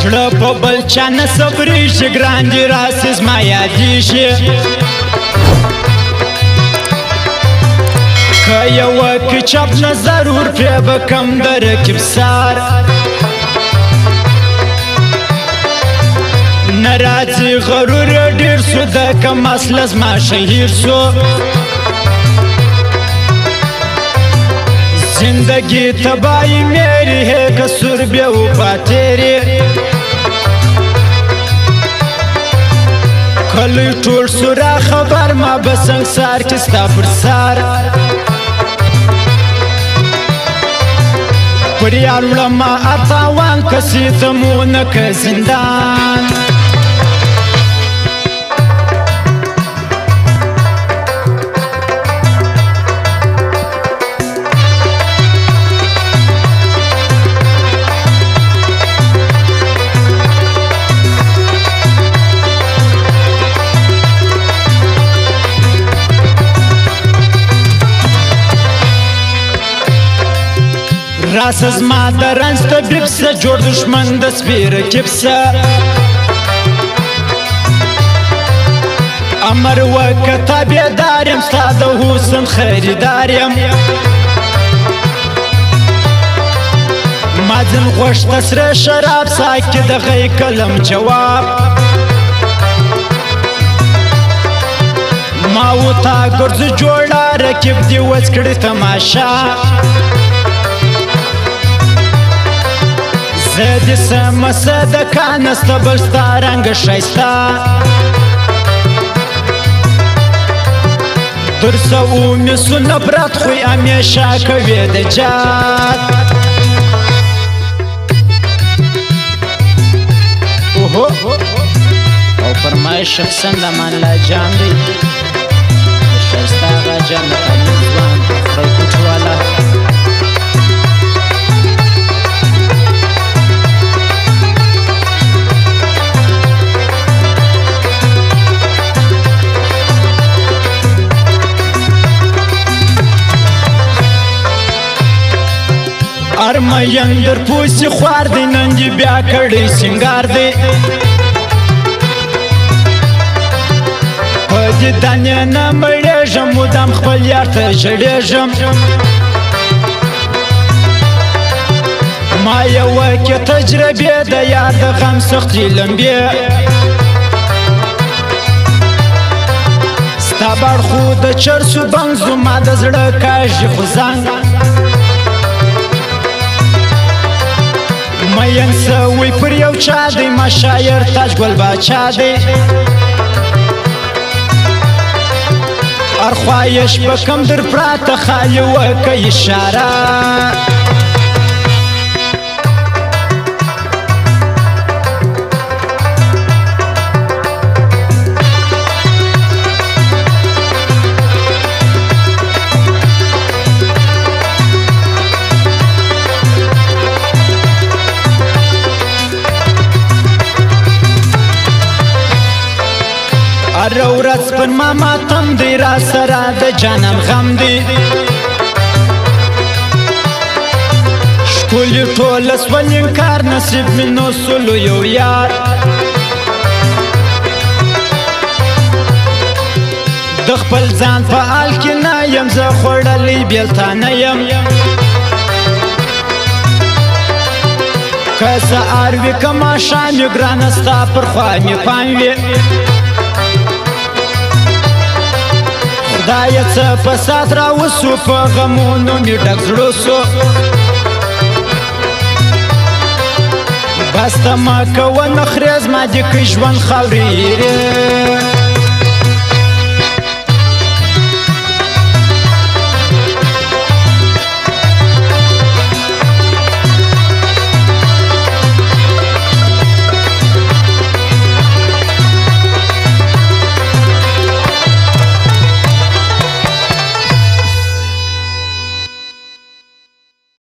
زړه په بل چا نه صبرېږي ګران دي راسې زما یادېږي که یوه کچپ نه ضرور پرې به کم د رکب سار نه راځي غرور ډېر سو د کم اصله زما شهیر سو زندگی تباہی میری ہے قصور بے وفا تیری کلی ټول سورا خبر ما بسنگسار کستا پر سار پریار لما اتاوان کسی تمونک زندان راس زما د رنځ طبیب سه جوړ دشمن د سپي رقیب سه امر وکه تابعدار یم ستا د حسن خریدار یم ما ځین غوښته سره شراب ساکي د غی کلم جواب ما و تا ګرځو جوړه رقیب دې وڅ کړې تماشا زدی سم صدقه نسته بل ستا رنګ ښایسته تر څه ومې سو نفرت خوی همیشه کوي د جاد اوهو او فرمایش شخصا د امان الله جان دی د ښایسته هغه جان د قانون ځوان خیکوټ والا ارمین در پوسی خوار دی نن دی بیا کړی سنگار دی په دې دانې نه مړېږم مدام خپل یار ته ژړېږم ما یوه کې تجربې د یار د غم سختې لمبې ستا بړخو د چرسو بنګ زما د زړه کاږي خو زنګ مین سوی پر یو چا دی ما شایر تاج گل باچا دی ارخوایش بکم در پرات خالی وکه اشاره هر ورځ پر ما ماتم دی را سره د جانم غم دی ښکلي ټوله سول انکار نصیب مې نو سلو یو یار د خپل ځان په حال کې نه یم زه خوړلی بېلتانه یم که سهار وي که ماښام وي ګرانه ستا پر خوا مې پام وي خدایه څه فساد راوسو په غمونو مې ډک زړه سو بس ته مه کوه نخرې زما دې که ژوند خاورې